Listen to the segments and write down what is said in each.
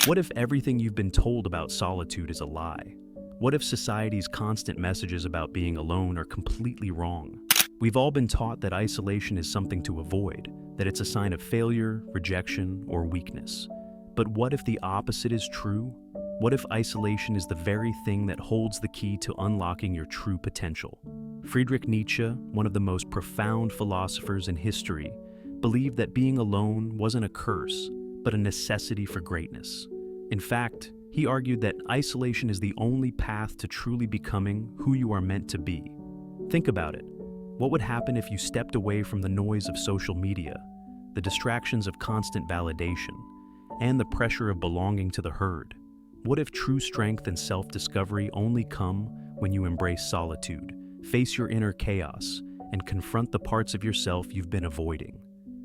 What if everything you've been told about solitude is a lie? What if society's constant messages about being alone are completely wrong? We've all been taught that isolation is something to avoid, that it's a sign of failure, rejection, or weakness. But what if the opposite is true? What if isolation is the very thing that holds the key to unlocking your true potential? Friedrich Nietzsche, one of the most profound philosophers in history, believed that being alone wasn't a curse, but a necessity for greatness. In fact, he argued that isolation is the only path to truly becoming who you are meant to be. Think about it. What would happen if you stepped away from the noise of social media, the distractions of constant validation, and the pressure of belonging to the herd? What if true strength and self-discovery only come when you embrace solitude, face your inner chaos, and confront the parts of yourself you've been avoiding?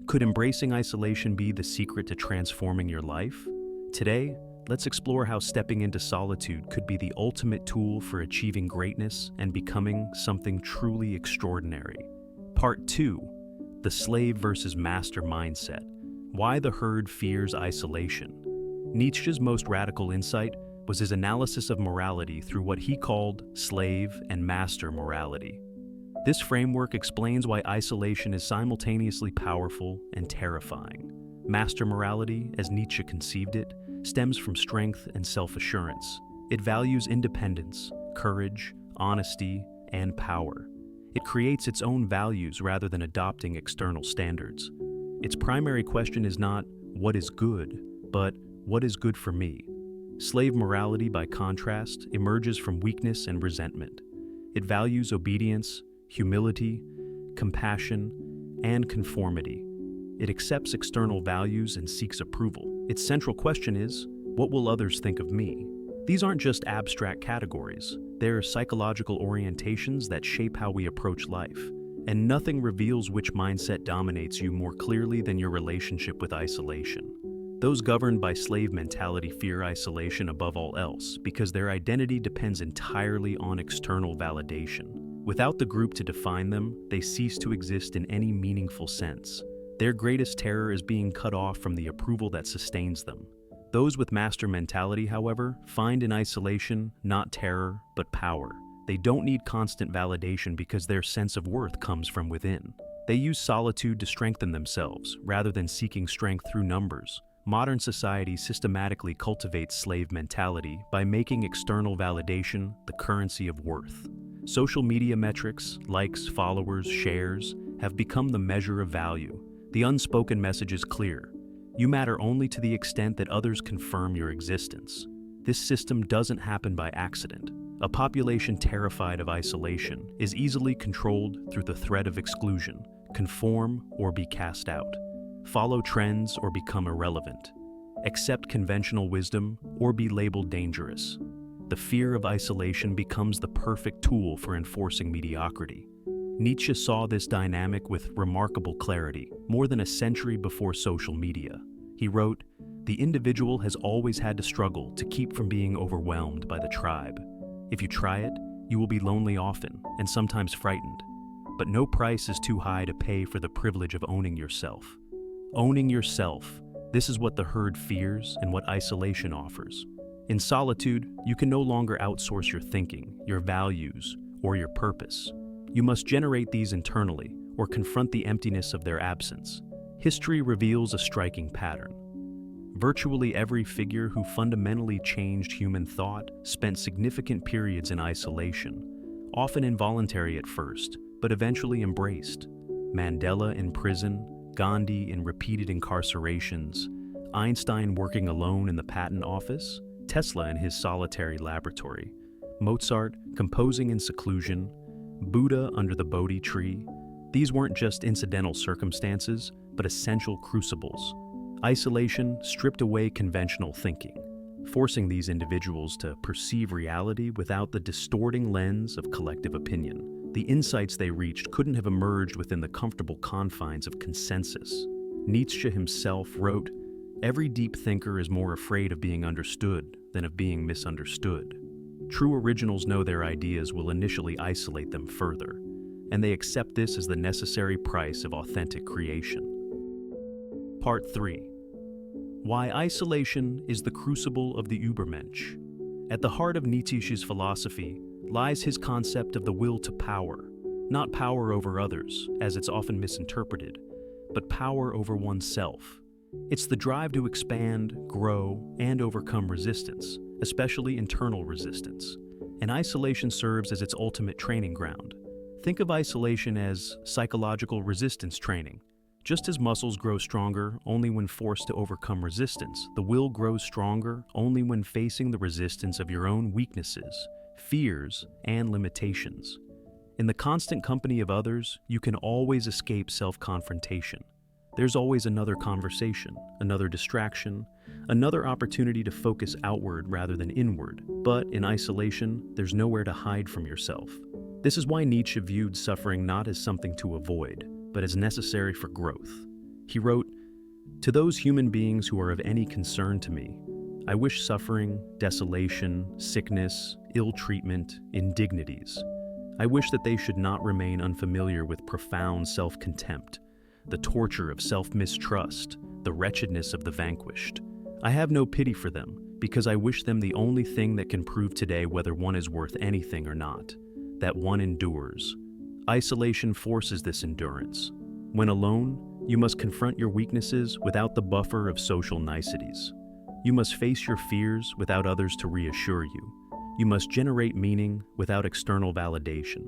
Could embracing isolation be the secret to transforming your life? Today, let's explore how stepping into solitude could be the ultimate tool for achieving greatness and becoming something truly extraordinary. Part 2. The slave versus master mindset. Why the herd fears isolation. Nietzsche's most radical insight was his analysis of morality through what he called slave and master morality. This framework explains why isolation is simultaneously powerful and terrifying. Master morality, as Nietzsche conceived it, stems from strength and self-assurance. It values independence, courage, honesty, and power. It creates its own values rather than adopting external standards. Its primary question is not, what is good, but what is good for me? Slave morality, by contrast, emerges from weakness and resentment. It values obedience, humility, compassion, and conformity. It accepts external values and seeks approval. Its central question is, what will others think of me? These aren't just abstract categories. They're psychological orientations that shape how we approach life. And nothing reveals which mindset dominates you more clearly than your relationship with isolation. Those governed by slave mentality fear isolation above all else because their identity depends entirely on external validation. Without the group to define them, they cease to exist in any meaningful sense. Their greatest terror is being cut off from the approval that sustains them. Those with master mentality, however, find in isolation not terror, but power. They don't need constant validation because their sense of worth comes from within. They use solitude to strengthen themselves, rather than seeking strength through numbers. Modern society systematically cultivates slave mentality by making external validation the currency of worth. Social media metrics, likes, followers, shares, have become the measure of value. The unspoken message is clear. You matter only to the extent that others confirm your existence. This system doesn't happen by accident. A population terrified of isolation is easily controlled through the threat of exclusion, conform or be cast out, follow trends or become irrelevant, accept conventional wisdom or be labeled dangerous. The fear of isolation becomes the perfect tool for enforcing mediocrity. Nietzsche saw this dynamic with remarkable clarity, more than a century before social media. He wrote, "The individual has always had to struggle to keep from being overwhelmed by the tribe. If you try it, you will be lonely often, and sometimes frightened. But no price is too high to pay for the privilege of owning yourself." Owning yourself, this is what the herd fears and what isolation offers. In solitude, you can no longer outsource your thinking, your values, or your purpose. You must generate these internally, or confront the emptiness of their absence. History reveals a striking pattern. Virtually every figure who fundamentally changed human thought spent significant periods in isolation, often involuntary at first, but eventually embraced. Mandela in prison, Gandhi in repeated incarcerations, Einstein working alone in the patent office, Tesla in his solitary laboratory, Mozart composing in seclusion, Buddha under the Bodhi tree. These weren't just incidental circumstances, but essential crucibles. Isolation stripped away conventional thinking, forcing these individuals to perceive reality without the distorting lens of collective opinion. The insights they reached couldn't have emerged within the comfortable confines of consensus. Nietzsche himself wrote, "Every deep thinker is more afraid of being understood than of being misunderstood." True originals know their ideas will initially isolate them further, and they accept this as the necessary price of authentic creation. Part 3. Why isolation is the crucible of the Übermensch. At the heart of Nietzsche's philosophy lies his concept of the will to power, not power over others, as it's often misinterpreted, but power over oneself. It's the drive to expand, grow, and overcome resistance, especially internal resistance. And isolation serves as its ultimate training ground. Think of isolation as psychological resistance training. Just as muscles grow stronger only when forced to overcome resistance, the will grows stronger only when facing the resistance of your own weaknesses, fears, and limitations. In the constant company of others, you can always escape self-confrontation. There's always another conversation, another distraction, another opportunity to focus outward rather than inward. But in isolation, there's nowhere to hide from yourself. This is why Nietzsche viewed suffering not as something to avoid, but as necessary for growth. He wrote, "To those human beings who are of any concern to me, I wish suffering, desolation, sickness, ill treatment, indignities. I wish that they should not remain unfamiliar with profound self-contempt, the torture of self-mistrust, the wretchedness of the vanquished. I have no pity for them, because I wish them the only thing that can prove today whether one is worth anything or not, that one endures. Isolation forces this endurance. When alone, you must confront your weaknesses without the buffer of social niceties. You must face your fears without others to reassure you. You must generate meaning without external validation.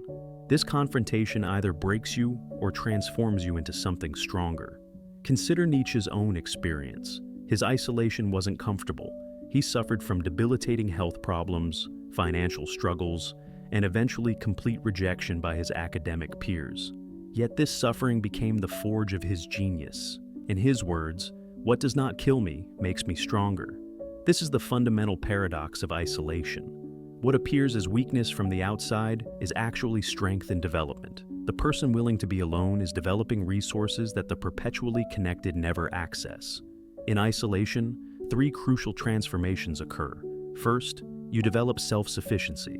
This confrontation either breaks you or transforms you into something stronger. Consider Nietzsche's own experience. His isolation wasn't comfortable. He suffered from debilitating health problems, financial struggles, and eventually complete rejection by his academic peers. Yet this suffering became the forge of his genius. In his words, "What does not kill me makes me stronger." This is the fundamental paradox of isolation. What appears as weakness from the outside is actually strength and development. The person willing to be alone is developing resources that the perpetually connected never access. In isolation, three crucial transformations occur. First, you develop self-sufficiency.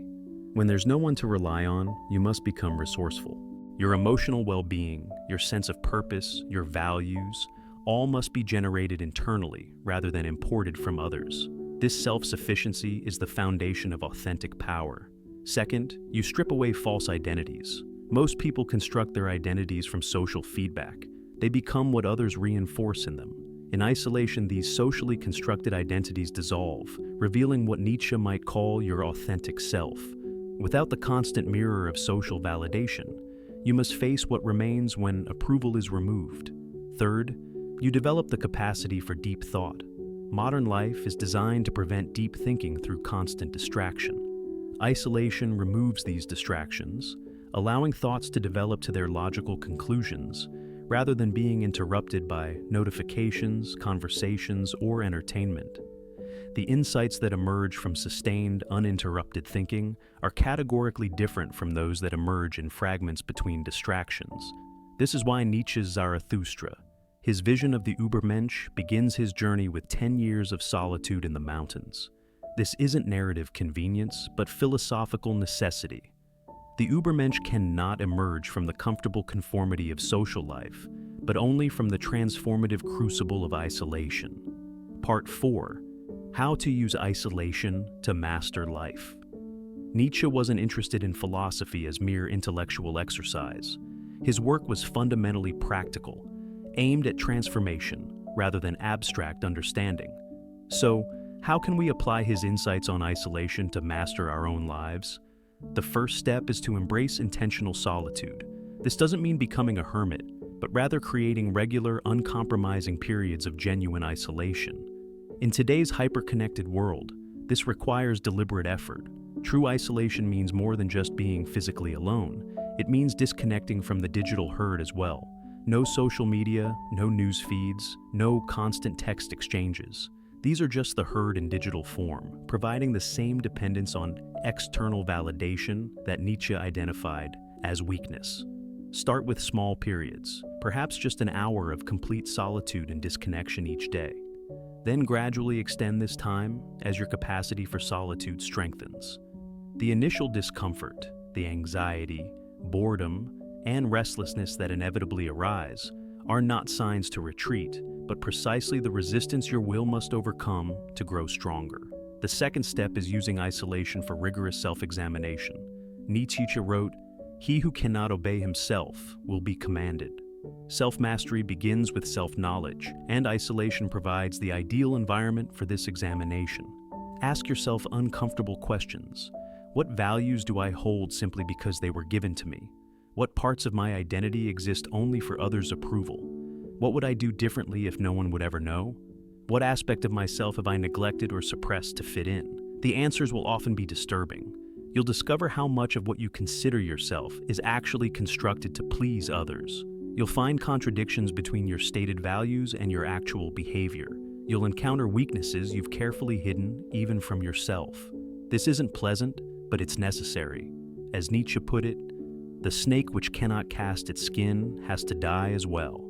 When there's no one to rely on, you must become resourceful. Your emotional well-being, your sense of purpose, your values, all must be generated internally rather than imported from others. This self-sufficiency is the foundation of authentic power. Second, you strip away false identities. Most people construct their identities from social feedback. They become what others reinforce in them. In isolation, these socially constructed identities dissolve, revealing what Nietzsche might call your authentic self. Without the constant mirror of social validation, you must face what remains when approval is removed. Third, you develop the capacity for deep thought. Modern life is designed to prevent deep thinking through constant distraction. Isolation removes these distractions, allowing thoughts to develop to their logical conclusions, rather than being interrupted by notifications, conversations, or entertainment. The insights that emerge from sustained, uninterrupted thinking are categorically different from those that emerge in fragments between distractions. This is why Nietzsche's Zarathustra, his vision of the Übermensch, begins his journey with 10 years of solitude in the mountains. This isn't narrative convenience, but philosophical necessity. The Übermensch cannot emerge from the comfortable conformity of social life, but only from the transformative crucible of isolation. Part 4. How to use isolation to master life. Nietzsche wasn't interested in philosophy as mere intellectual exercise. His work was fundamentally practical, aimed at transformation rather than abstract understanding. So, how can we apply his insights on isolation to master our own lives? The first step is to embrace intentional solitude. This doesn't mean becoming a hermit, but rather creating regular, uncompromising periods of genuine isolation. In today's hyper-connected world, this requires deliberate effort. True isolation means more than just being physically alone. It means disconnecting from the digital herd as well. No social media, no news feeds, no constant text exchanges. These are just the herd in digital form, providing the same dependence on external validation that Nietzsche identified as weakness. Start with small periods, perhaps just an hour of complete solitude and disconnection each day. Then gradually extend this time as your capacity for solitude strengthens. The initial discomfort, the anxiety, boredom, and restlessness that inevitably arise are not signs to retreat, but but precisely the resistance your will must overcome to grow stronger. The second step is using isolation for rigorous self-examination. Nietzsche wrote, "He who cannot obey himself will be commanded." Self-mastery begins with self-knowledge, and isolation provides the ideal environment for this examination. Ask yourself uncomfortable questions. What values do I hold simply because they were given to me? What parts of my identity exist only for others' approval? What would I do differently if no one would ever know? What aspect of myself have I neglected or suppressed to fit in? The answers will often be disturbing. You'll discover how much of what you consider yourself is actually constructed to please others. You'll find contradictions between your stated values and your actual behavior. You'll encounter weaknesses you've carefully hidden, even from yourself. This isn't pleasant, but it's necessary. As Nietzsche put it, "The snake which cannot cast its skin has to die as well."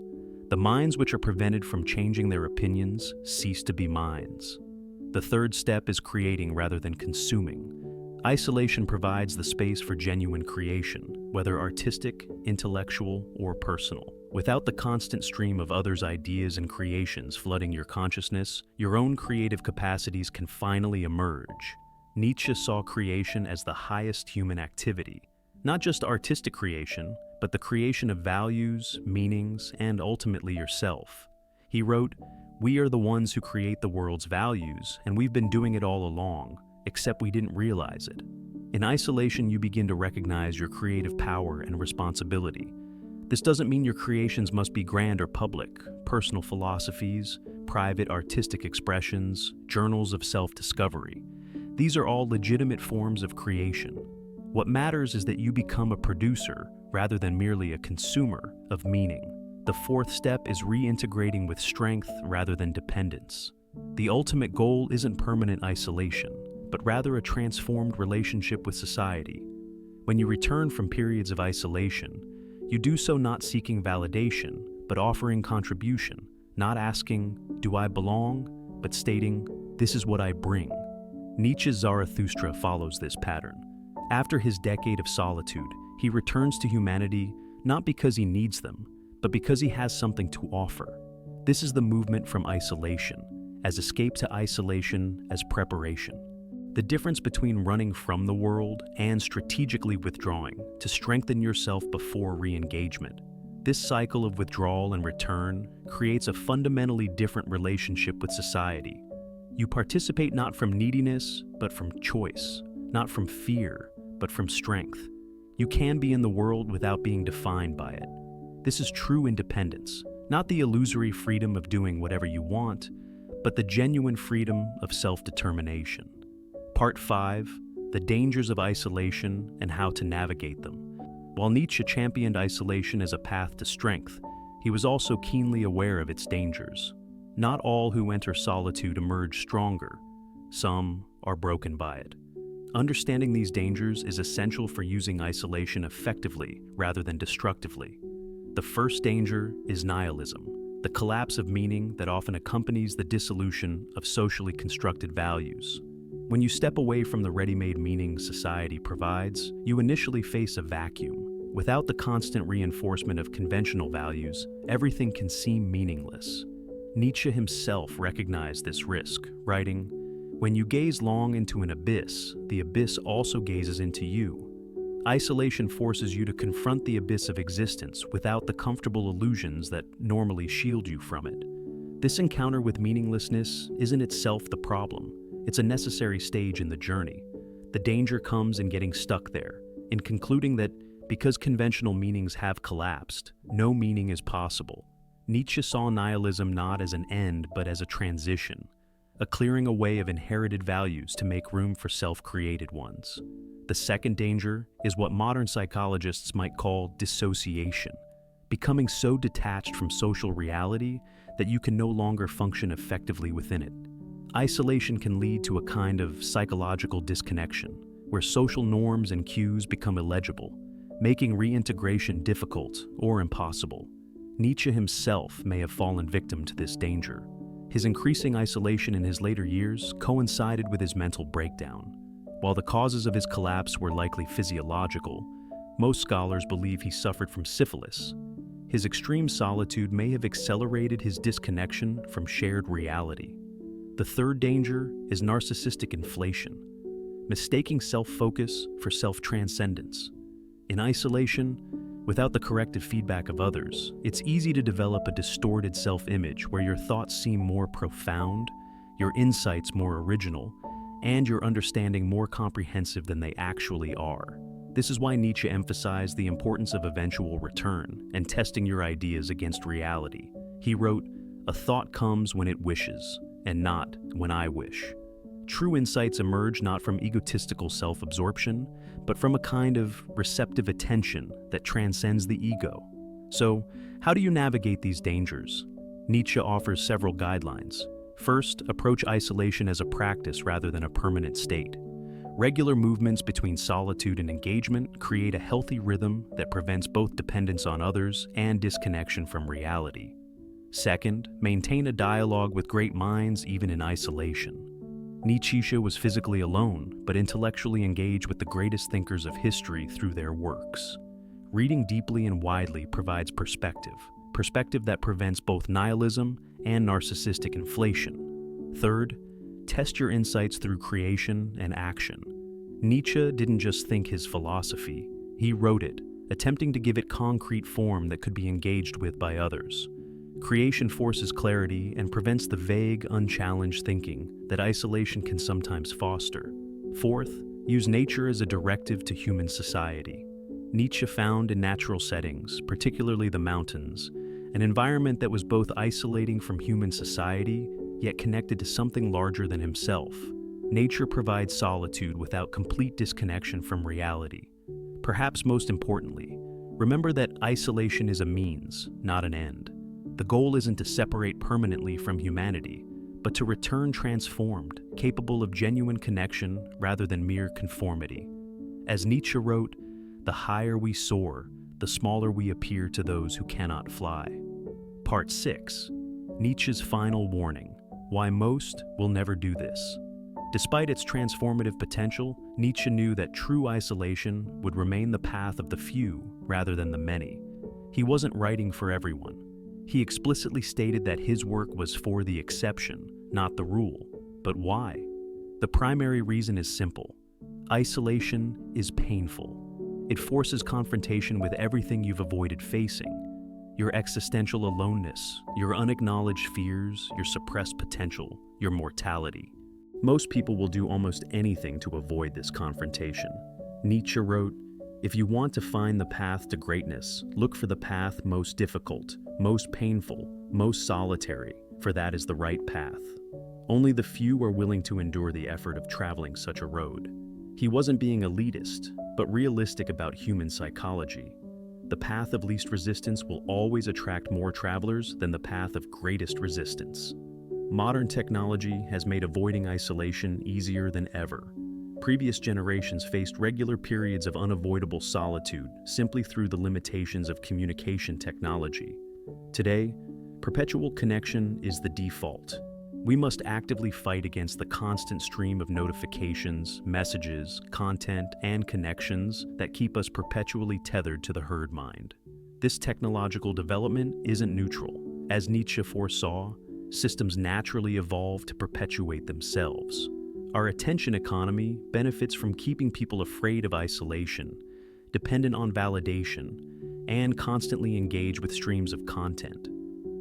The minds which are prevented from changing their opinions cease to be minds. The third step is creating rather than consuming. Isolation provides the space for genuine creation, whether artistic, intellectual, or personal. Without the constant stream of others' ideas and creations flooding your consciousness, your own creative capacities can finally emerge. Nietzsche saw creation as the highest human activity, not just artistic creation, but the creation of values, meanings, and ultimately yourself. He wrote, "We are the ones who create the world's values, and we've been doing it all along, except we didn't realize it." In isolation, you begin to recognize your creative power and responsibility. This doesn't mean your creations must be grand or public. Personal philosophies, private artistic expressions, journals of self-discovery. These are all legitimate forms of creation. What matters is that you become a producer rather than merely a consumer of meaning. The fourth step is reintegrating with strength rather than dependence. The ultimate goal isn't permanent isolation, but rather a transformed relationship with society. When you return from periods of isolation, you do so not seeking validation, but offering contribution, not asking, "Do I belong?" but stating, "This is what I bring." Nietzsche's Zarathustra follows this pattern. After his decade of solitude, he returns to humanity not because he needs them, but because he has something to offer. This is the movement from isolation, as escape to isolation as preparation. The difference between running from the world and strategically withdrawing to strengthen yourself before re-engagement. This cycle of withdrawal and return creates a fundamentally different relationship with society. You participate not from neediness, but from choice, not from fear, but from strength. You can be in the world without being defined by it. This is true independence, not the illusory freedom of doing whatever you want, but the genuine freedom of self-determination. Part 5, the dangers of isolation and how to navigate them. While Nietzsche championed isolation as a path to strength, he was also keenly aware of its dangers. Not all who enter solitude emerge stronger. Some are broken by it. Understanding these dangers is essential for using isolation effectively rather than destructively. The first danger is nihilism, the collapse of meaning that often accompanies the dissolution of socially constructed values. When you step away from the ready-made meaning society provides, you initially face a vacuum. Without the constant reinforcement of conventional values, everything can seem meaningless. Nietzsche himself recognized this risk, writing, "When you gaze long into an abyss, the abyss also gazes into you." Isolation forces you to confront the abyss of existence without the comfortable illusions that normally shield you from it. This encounter with meaninglessness isn't itself the problem. It's a necessary stage in the journey. The danger comes in getting stuck there, in concluding that because conventional meanings have collapsed, no meaning is possible. Nietzsche saw nihilism not as an end but as a transition, a clearing away of inherited values to make room for self-created ones. The second danger is what modern psychologists might call dissociation, becoming so detached from social reality that you can no longer function effectively within it. Isolation can lead to a kind of psychological disconnection, where social norms and cues become illegible, making reintegration difficult or impossible. Nietzsche himself may have fallen victim to this danger. His increasing isolation in his later years coincided with his mental breakdown. While the causes of his collapse were likely physiological, most scholars believe he suffered from syphilis. his extreme solitude may have accelerated his disconnection from shared reality. The third danger is narcissistic inflation, mistaking self-focus for self-transcendence. In isolation, without the corrective feedback of others, it's easy to develop a distorted self-image where your thoughts seem more profound, your insights more original, and your understanding more comprehensive than they actually are. This is why Nietzsche emphasized the importance of eventual return and testing your ideas against reality. He wrote, "A thought comes when it wishes, and not when I wish." True insights emerge not from egotistical self-absorption, but from a kind of receptive attention that transcends the ego. So, how do you navigate these dangers? Nietzsche offers several guidelines. First, approach isolation as a practice rather than a permanent state. Regular movements between solitude and engagement create a healthy rhythm that prevents both dependence on others and disconnection from reality. Second, maintain a dialogue with great minds even in isolation. Nietzsche was physically alone, but intellectually engaged with the greatest thinkers of history through their works. Reading deeply and widely provides perspective that prevents both nihilism and narcissistic inflation. Third, test your insights through creation and action. Nietzsche didn't just think his philosophy, he wrote it, attempting to give it concrete form that could be engaged with by others. Creation forces clarity and prevents the vague, unchallenged thinking that isolation can sometimes foster. Fourth, use nature as a directive to human society. Nietzsche found in natural settings, particularly the mountains, an environment that was both isolating from human society, yet connected to something larger than himself. Nature provides solitude without complete disconnection from reality. Perhaps most importantly, remember that isolation is a means, not an end. The goal isn't to separate permanently from humanity, but to return transformed, capable of genuine connection rather than mere conformity. As Nietzsche wrote, "The higher we soar, the smaller we appear to those who cannot fly." Part 6. Nietzsche's final warning: why most will never do this. Despite its transformative potential, Nietzsche knew that true isolation would remain the path of the few rather than the many. He wasn't writing for everyone. He explicitly stated that his work was for the exception, not the rule. But why? The primary reason is simple. Isolation is painful. It forces confrontation with everything you've avoided facing. Your existential aloneness, your unacknowledged fears, your suppressed potential, your mortality. Most people will do almost anything to avoid this confrontation. Nietzsche wrote, "If you want to find the path to greatness, look for the path most difficult, most painful, most solitary, for that is the right path. Only the few are willing to endure the effort of traveling such a road." He wasn't being elitist, but realistic about human psychology. The path of least resistance will always attract more travelers than the path of greatest resistance. Modern technology has made avoiding isolation easier than ever. Previous generations faced regular periods of unavoidable solitude simply through the limitations of communication technology. Today, perpetual connection is the default. We must actively fight against the constant stream of notifications, messages, content, and connections that keep us perpetually tethered to the herd mind. This technological development isn't neutral. As Nietzsche foresaw, systems naturally evolve to perpetuate themselves. Our attention economy benefits from keeping people afraid of isolation, dependent on validation, and constantly engaged with streams of content.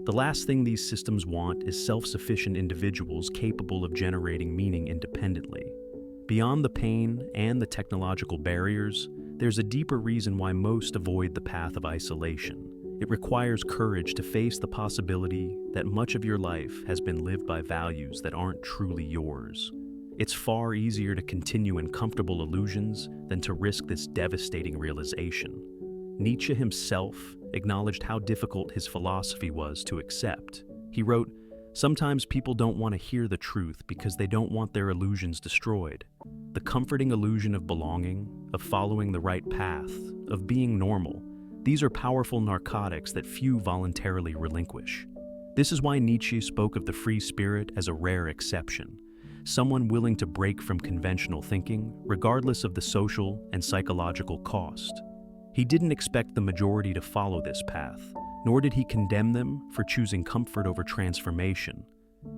The last thing these systems want is self-sufficient individuals capable of generating meaning independently. Beyond the pain and the technological barriers, there's a deeper reason why most avoid the path of isolation. It requires courage to face the possibility that much of your life has been lived by values that aren't truly yours. It's far easier to continue in comfortable illusions than to risk this devastating realization. Nietzsche himself acknowledged how difficult his philosophy was to accept. He wrote, "Sometimes people don't want to hear the truth because they don't want their illusions destroyed. The comforting illusion of belonging, of following the right path, of being normal, these are powerful narcotics that few voluntarily relinquish." This is why Nietzsche spoke of the free spirit as a rare exception, someone willing to break from conventional thinking, regardless of the social and psychological cost. He didn't expect the majority to follow this path, nor did he condemn them for choosing comfort over transformation.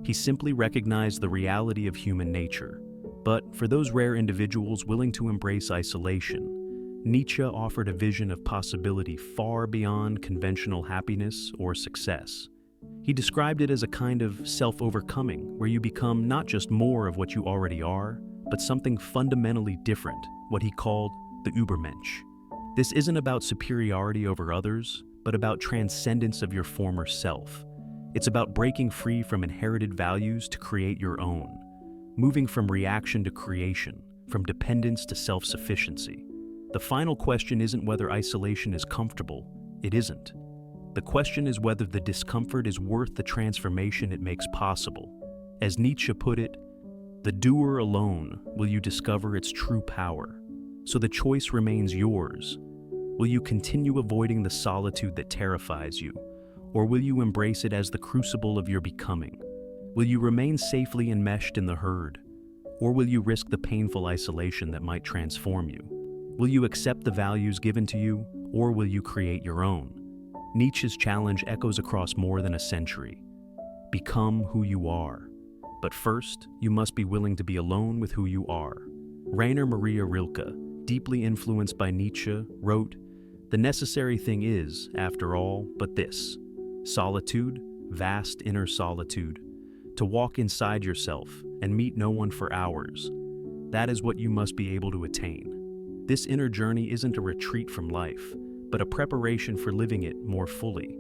He simply recognized the reality of human nature. But for those rare individuals willing to embrace isolation, Nietzsche offered a vision of possibility far beyond conventional happiness or success. He described it as a kind of self-overcoming, where you become not just more of what you already are, but something fundamentally different, what he called the Übermensch. This isn't about superiority over others, but about transcendence of your former self. It's about breaking free from inherited values to create your own, moving from reaction to creation, from dependence to self-sufficiency. The final question isn't whether isolation is comfortable. It isn't. The question is whether the discomfort is worth the transformation it makes possible. As Nietzsche put it, the doer alone will you discover its true power. So the choice remains yours. Will you continue avoiding the solitude that terrifies you, or will you embrace it as the crucible of your becoming? Will you remain safely enmeshed in the herd, or will you risk the painful isolation that might transform you? Will you accept the values given to you, or will you create your own? Nietzsche's challenge echoes across more than a century. Become who you are. But first, you must be willing to be alone with who you are. Rainer Maria Rilke, deeply influenced by Nietzsche, wrote, "The necessary thing is, after all, but this: solitude, vast inner solitude, to walk inside yourself and meet no one for hours. That is what you must be able to attain. This inner journey isn't a retreat from life, but a preparation for living it more fully.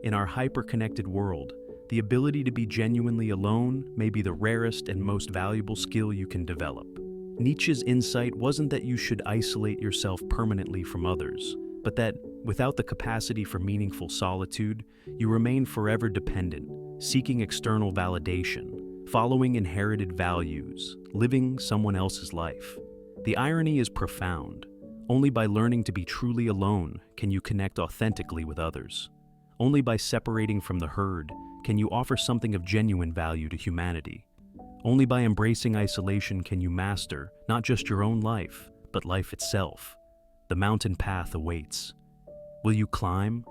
In our hyper-connected world, the ability to be genuinely alone may be the rarest and most valuable skill you can develop." Nietzsche's insight wasn't that you should isolate yourself permanently from others, but that, without the capacity for meaningful solitude, you remain forever dependent, seeking external validation, following inherited values, living someone else's life. The irony is profound. Only by learning to be truly alone can you connect authentically with others. Only by separating from the herd can you offer something of genuine value to humanity. Only by embracing isolation can you master not just your own life, but life itself. The mountain path awaits. Will you climb,